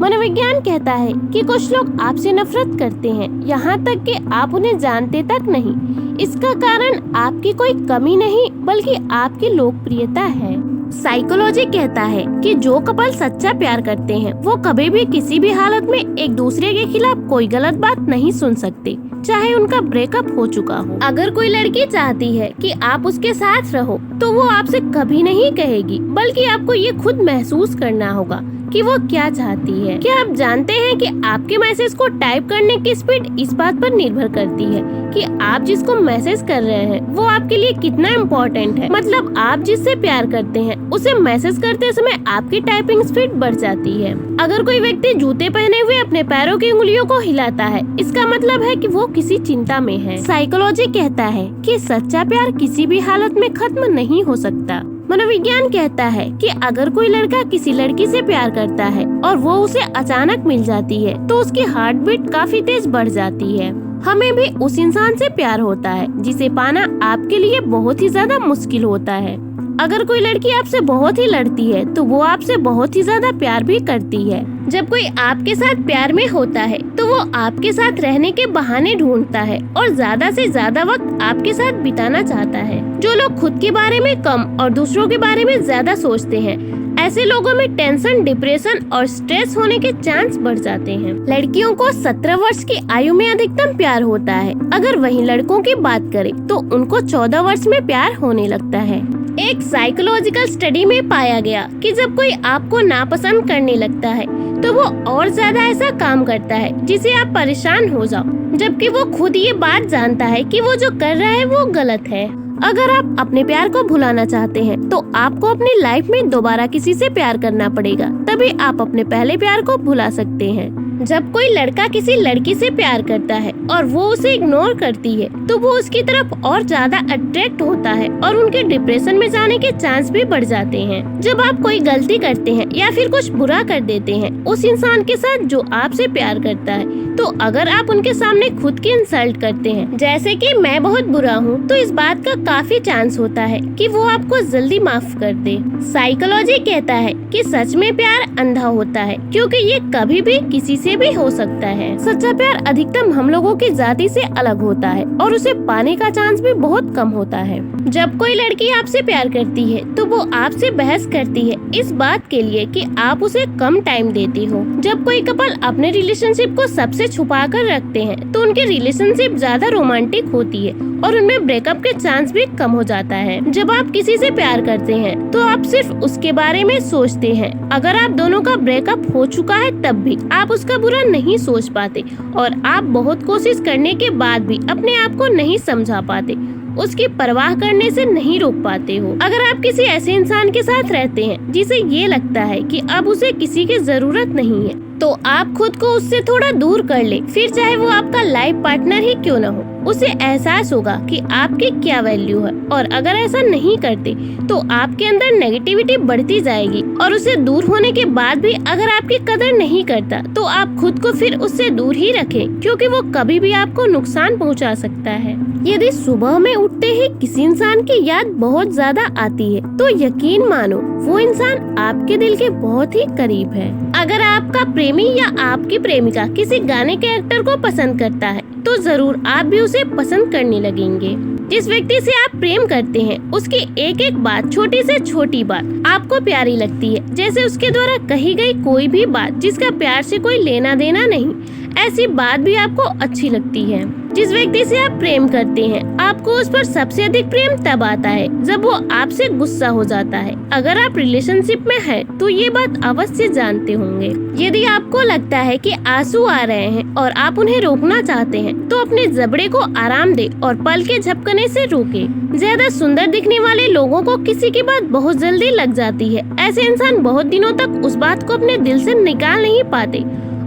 मनोविज्ञान कहता है कि कुछ लोग आपसे नफरत करते हैं, यहाँ तक कि आप उन्हें जानते तक नहीं। इसका कारण आपकी कोई कमी नहीं बल्कि आपकी लोकप्रियता है। साइकोलॉजी कहता है कि जो कपल सच्चा प्यार करते हैं वो कभी भी किसी भी हालत में एक दूसरे के खिलाफ कोई गलत बात नहीं सुन सकते, चाहे उनका ब्रेकअप हो चुका हो। अगर कोई लड़की चाहती है कि आप उसके साथ रहो तो वो आपसे कभी नहीं कहेगी, बल्कि आपको ये खुद महसूस करना होगा कि वो क्या चाहती है। क्या आप जानते हैं कि आपके मैसेज को टाइप करने की स्पीड इस बात पर निर्भर करती है कि आप जिसको मैसेज कर रहे हैं वो आपके लिए कितना इम्पोर्टेंट है। मतलब आप जिससे प्यार करते हैं उसे मैसेज करते समय आपकी टाइपिंग स्पीड बढ़ जाती है। अगर कोई व्यक्ति जूते पहने हुए अपने पैरों की उंगलियों को हिलाता है, इसका मतलब है कि वो किसी चिंता में है। साइकोलॉजी कहता है कि सच्चा प्यार किसी भी हालत में खत्म नहीं हो सकता। मनोविज्ञान कहता है कि अगर कोई लड़का किसी लड़की से प्यार करता है और वो उसे अचानक मिल जाती है तो उसकी हार्ट बीट काफी तेज बढ़ जाती है। हमें भी उस इंसान से प्यार होता है जिसे पाना आपके लिए बहुत ही ज्यादा मुश्किल होता है। अगर कोई लड़की आपसे बहुत ही लड़ती है तो वो आपसे बहुत ही ज्यादा प्यार भी करती है। जब कोई आपके साथ प्यार में होता है तो वो आपके साथ रहने के बहाने ढूंढता है और ज्यादा से ज्यादा वक्त आपके साथ बिताना चाहता है। जो लोग खुद के बारे में कम और दूसरों के बारे में ज्यादा सोचते हैं, ऐसे लोगों में टेंशन, डिप्रेशन और स्ट्रेस होने के चांस बढ़ जाते हैं। लड़कियों को 17 वर्ष की आयु में अधिकतम प्यार होता है। अगर वहीं लड़कों की बात करें तो उनको 14 वर्ष में प्यार होने लगता है। एक साइकोलॉजिकल स्टडी में पाया गया कि जब कोई आपको नापसंद करने लगता है तो वो और ज्यादा ऐसा काम करता है जिसे आप परेशान हो जाओ, जबकि वो खुद ये बात जानता है कि वो जो कर रहा है वो गलत है। अगर आप अपने प्यार को भुलाना चाहते हैं तो आपको अपनी लाइफ में दोबारा किसी से प्यार करना पड़ेगा, तभी आप अपने पहले प्यार को भुला सकते हैं। जब कोई लड़का किसी लड़की से प्यार करता है और वो उसे इग्नोर करती है तो वो उसकी तरफ और ज्यादा अट्रैक्ट होता है और उनके डिप्रेशन में जाने के चांस भी बढ़ जाते हैं। जब आप कोई गलती करते हैं या फिर कुछ बुरा कर देते हैं उस इंसान के साथ जो आपसे प्यार करता है, तो अगर आप उनके सामने खुद की इंसल्ट करते हैं, जैसे कि मैं बहुत बुरा हूँ, तो इस बात का काफी चांस होता है कि वो आपको जल्दी माफ कर दे। साइकोलॉजी कहता है कि सच में प्यार अंधा होता है क्योंकि ये कभी भी किसी से भी हो सकता है। सच्चा प्यार अधिकतम हम लोगों की जाति से अलग होता है और उसे पाने का चांस भी बहुत कम होता है। जब कोई लड़की आपसे प्यार करती है तो वो आपसे बहस करती है इस बात के लिए कि आप उसे कम टाइम देती हो। जब कोई कपल अपने रिलेशनशिप को सबसे छुपा कर रखते हैं तो उनकी रिलेशनशिप ज्यादा रोमांटिक होती है और उनमें ब्रेकअप के चांस भी कम हो जाता है। जब आप किसी से प्यार करते हैं तो आप सिर्फ उसके बारे में सोचते हैं। अगर आप दोनों का ब्रेकअप हो चुका है तब भी आप उसका बुरा नहीं सोच पाते और आप बहुत कोशिश करने के बाद भी अपने आप को नहीं समझा पाते, उसकी परवाह करने से नहीं रोक पाते हो। अगर आप किसी ऐसे इंसान के साथ रहते हैं जिसे ये लगता है कि अब उसे किसी की जरूरत नहीं है, तो आप खुद को उससे थोड़ा दूर कर ले, फिर चाहे वो आपका लाइफ पार्टनर ही क्यों न हो। उसे एहसास होगा कि आपकी क्या वैल्यू है और अगर ऐसा नहीं करते तो आपके अंदर नेगेटिविटी बढ़ती जाएगी और उसे दूर होने के बाद भी अगर आपकी कदर नहीं करता तो आप खुद को फिर उससे दूर ही रखें, क्योंकि वो कभी भी आपको नुकसान पहुंचा सकता है। यदि सुबह में उठते ही किसी इंसान की याद बहुत ज्यादा आती है तो यकीन मानो वो इंसान आपके दिल के बहुत ही करीब है। अगर आपका प्रेमी या आपकी प्रेमिका किसी गाने के एक्टर को पसंद करता है तो जरूर आप भी उसे पसंद करने लगेंगे। जिस व्यक्ति से आप प्रेम करते हैं उसकी एक एक बात, छोटी से छोटी बात आपको प्यारी लगती है, जैसे उसके द्वारा कही गई कोई भी बात जिसका प्यार से कोई लेना देना नहीं, ऐसी बात भी आपको अच्छी लगती है। जिस व्यक्ति से आप प्रेम करते हैं आपको उस पर सबसे अधिक प्रेम तब आता है जब वो आपसे गुस्सा हो जाता है। अगर आप रिलेशनशिप में हैं तो ये बात अवश्य जानते होंगे। यदि आपको लगता है कि आंसू आ रहे हैं और आप उन्हें रोकना चाहते हैं तो अपने जबड़े को आराम दे और पल के झपकने से रोके। ज्यादा सुंदर दिखने वाले लोगों को किसी की बात बहुत जल्दी लग जाती है। ऐसे इंसान बहुत दिनों तक उस बात को अपने दिल से निकाल नहीं पाते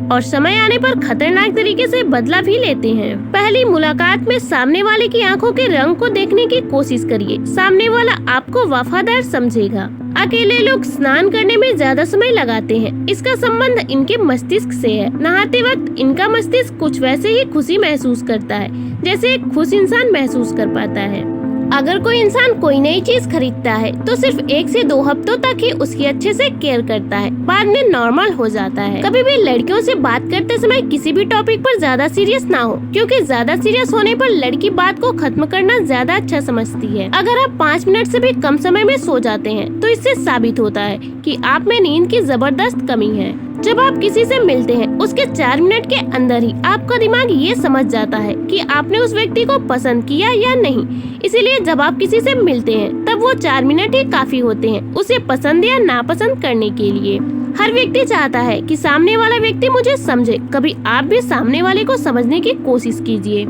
और समय आने पर खतरनाक तरीके से बदला भी लेते हैं। पहली मुलाकात में सामने वाले की आंखों के रंग को देखने की कोशिश करिए, सामने वाला आपको वफादार समझेगा। अकेले लोग स्नान करने में ज्यादा समय लगाते हैं, इसका संबंध इनके मस्तिष्क से है। नहाते वक्त इनका मस्तिष्क कुछ वैसे ही खुशी महसूस करता है जैसे एक खुश इंसान महसूस कर पाता है। अगर कोई इंसान कोई नई चीज खरीदता है तो सिर्फ 1 से 2 हफ्तों तक ही उसकी अच्छे से केयर करता है, बाद में नॉर्मल हो जाता है। कभी भी लड़कियों से बात करते समय किसी भी टॉपिक पर ज्यादा सीरियस ना हो, क्योंकि ज्यादा सीरियस होने पर लड़की बात को खत्म करना ज्यादा अच्छा समझती है। अगर आप 5 मिनट से भी कम समय में सो जाते हैं तो इससे साबित होता है कि आप में नींद की जबरदस्त कमी है। जब आप किसी से मिलते हैं उसके 4 मिनट के अंदर ही आपका दिमाग ये समझ जाता है कि आपने उस व्यक्ति को पसंद किया या नहीं। इसीलिए जब आप किसी से मिलते हैं तब वो 4 मिनट ही काफी होते हैं उसे पसंद या नापसंद करने के लिए। हर व्यक्ति चाहता है कि सामने वाला व्यक्ति मुझे समझे। कभी आप भी सामने वाले को समझने की कोशिश कीजिए।